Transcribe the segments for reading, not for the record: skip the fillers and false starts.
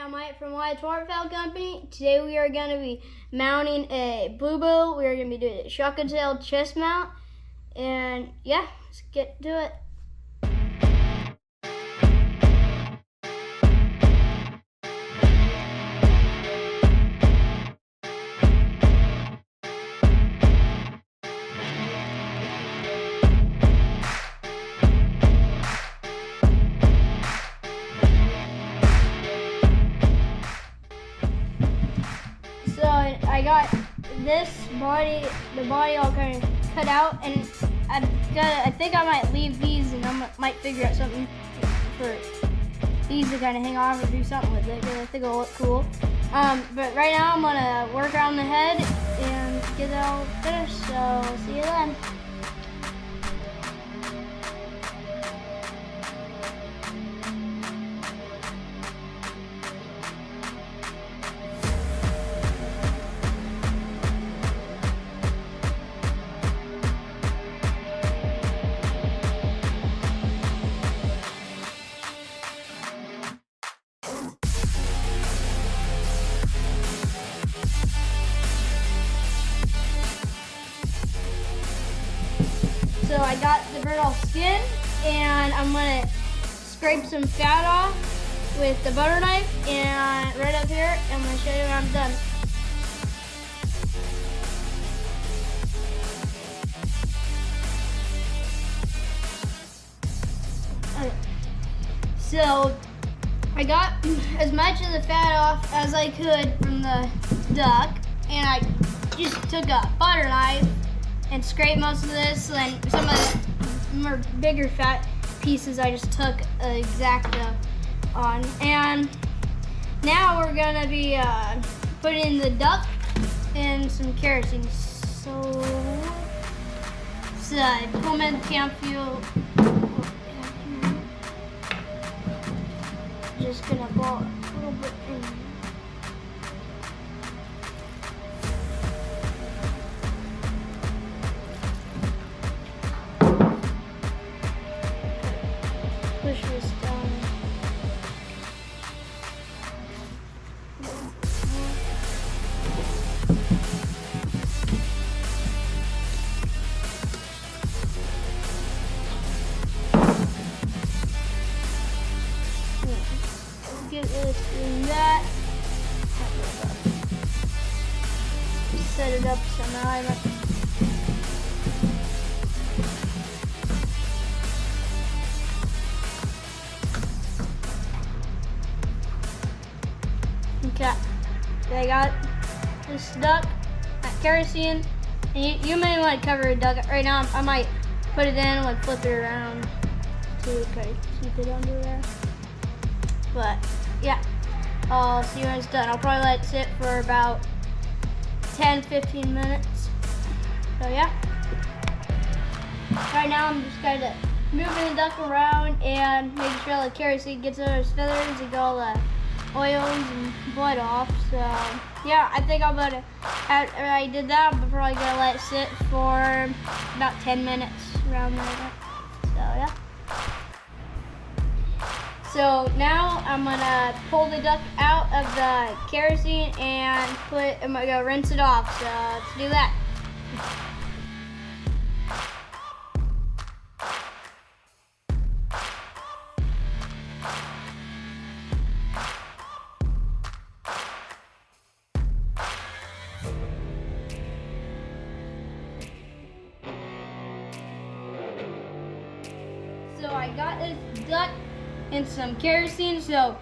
I'm Mike from Waterfowl Company. Today we are going to be mounting a bluebill. We are going to be doing a shotgun tail chest mount. And yeah, let's get to it. So I got this body, the body all kind of cut out, and I think I might leave these, and I might figure out something for these to kind of hang off or do something with it, because I think it'll look cool. But right now I'm gonna work around the head and get it all finished. So see you then. So I got the bird all skinned, and I'm gonna scrape some fat off with the butter knife, and right up here, I'm gonna show you when I'm done. Okay. So I got as much of the fat off as I could from the duck, and I just took a butter knife and scrape most of this, and some of the more bigger fat pieces I just took an X-Acto on. And now we're gonna be putting the duck in some kerosene. So I pull them in the camp fuel. Just gonna blow a little bit in. Push this down. Get this in that. Set it up somehow. Okay, I got this duck at kerosene, and you may want to cover a duck right now. I might put it in and like flip it around to kind of keep it under there. But yeah, I'll see when it's done. I'll probably let it sit for about 10-15 minutes. So yeah, right now I'm just kind of moving the duck around and making sure the kerosene gets those feathers and get all the oils and blood off. So yeah, I think I'm gonna, after I did that, I'm probably gonna let it sit for about 10 minutes around there. So yeah. So now I'm gonna pull the duck out of the kerosene and I'm gonna go rinse it off. So let's do that. So I got this duck in some kerosene. So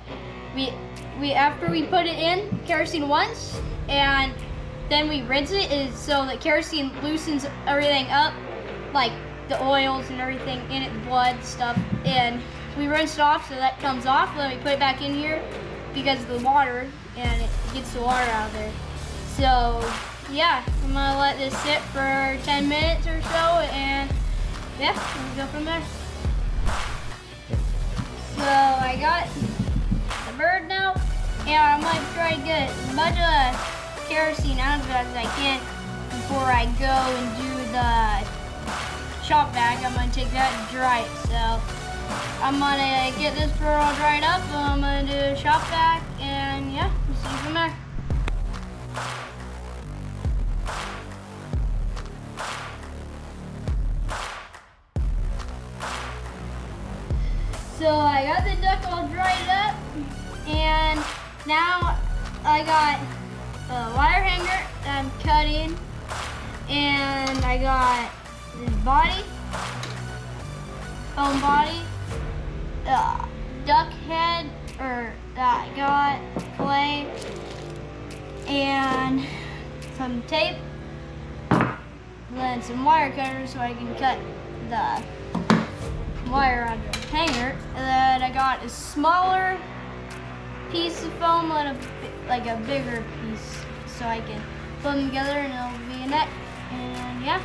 we after we put it in kerosene once, and then we rinse it, is so the kerosene loosens everything up, like the oils and everything in it, the blood stuff, and we rinse it off so that comes off. Then we put it back in here because of the water, and it gets the water out of there. So yeah, I'm gonna let this sit for 10 minutes or so, and yeah, we'll go from there. So I got the bird now, and I'm gonna try to get as much of the kerosene out of it as I can before I go and do the shop vac. I'm gonna take that and dry it. So I'm gonna get this bird all dried up, and I'm gonna do a shop vac and come back. So I got the duck all dried up, and now I got a wire hanger that I'm cutting, and I got this body, bone body, duck head, that I got clay, and some tape, and then some wire cutters so I can cut the wire on the hanger. And then I got a smaller piece of foam and like a bigger piece so I can put them together and it'll be a neck. And yeah,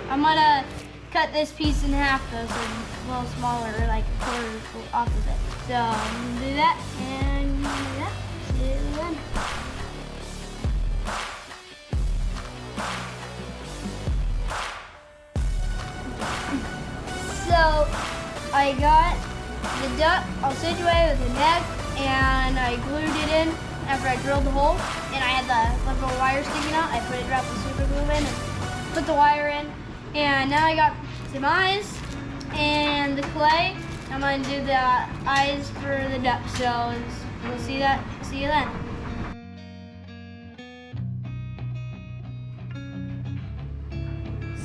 I'm gonna cut this piece in half though, so it's a little smaller, like a quarter opposite. So I'm gonna do that, and yeah, see you then. So I got the duck all situated with the neck, and I glued it in after I drilled the hole, and I had the little wire sticking out. I dropped the super glue in and put the wire in, and now I got some eyes and the clay. I'm gonna do the eyes for the duck, so we'll see you then.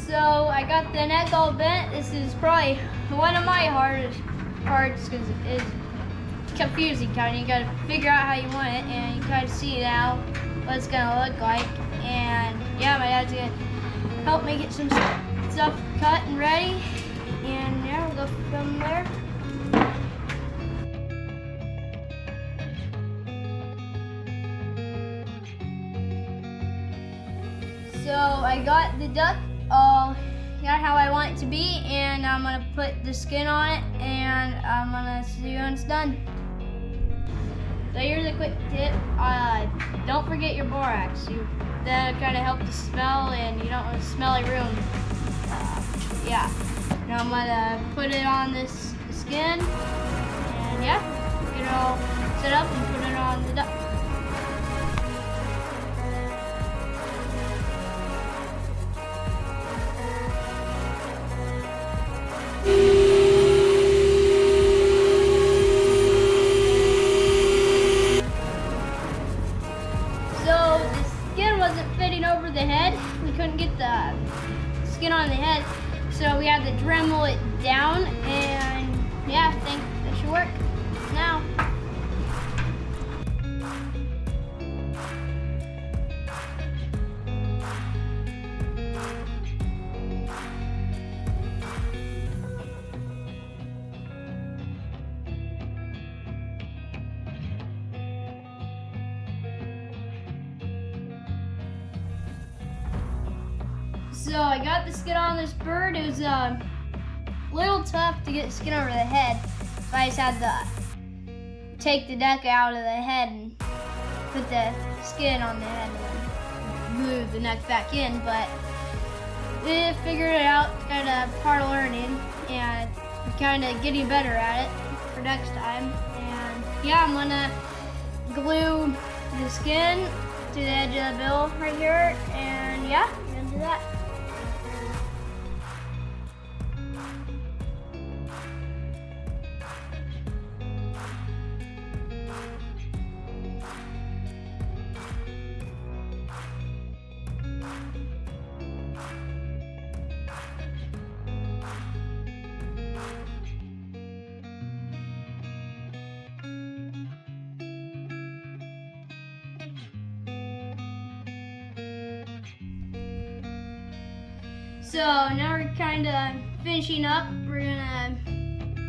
So I got the neck all bent. This is probably one of my hardest parts because it's confusing kind of. You gotta figure out how you want it, and you kind of see now what it's gonna look like. And yeah, my dad's gonna help me get some stuff cut and ready, and yeah, we'll go from there. So I got the duck all got how I want it to be, and I'm gonna put the skin on it, and I'm gonna see when it's done. So here's a quick tip: don't forget your borax. That kind of helps the smell, and you don't want a smelly room. Yeah. Now I'm gonna put it on this skin, and yeah, get it all set up and put it on the duck. So the skin wasn't fitting over the head. We couldn't get the skin on the head, so we had to Dremel it down, and yeah, I think that should work now. So I got the skin on this bird. It was a little tough to get the skin over the head, but I just had to take the duck out of the head and put the skin on the head and glue the neck back in. But we figured it out. It's kind of part of learning, and we're kind of getting better at it for next time. And yeah, I'm gonna glue the skin to the edge of the bill right here, and yeah, I'm gonna do that. So now we're kind of finishing up. We're gonna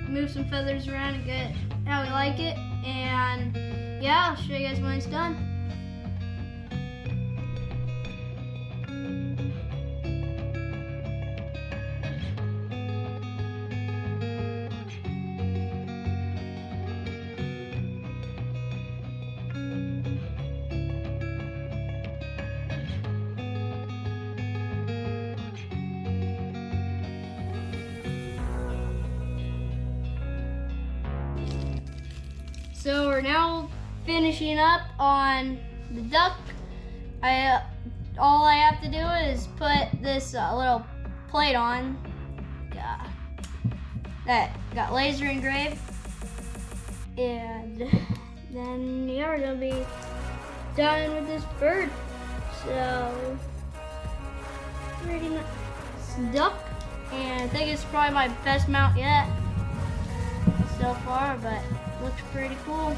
move some feathers around and get how we like it. And yeah, I'll show you guys when it's done. So we're now finishing up on the duck, all I have to do is put this little plate on that got laser engraved, and then yeah, we're gonna be done with this bird. So pretty much duck, and I think it's probably my best mount yet so far, but looks pretty cool.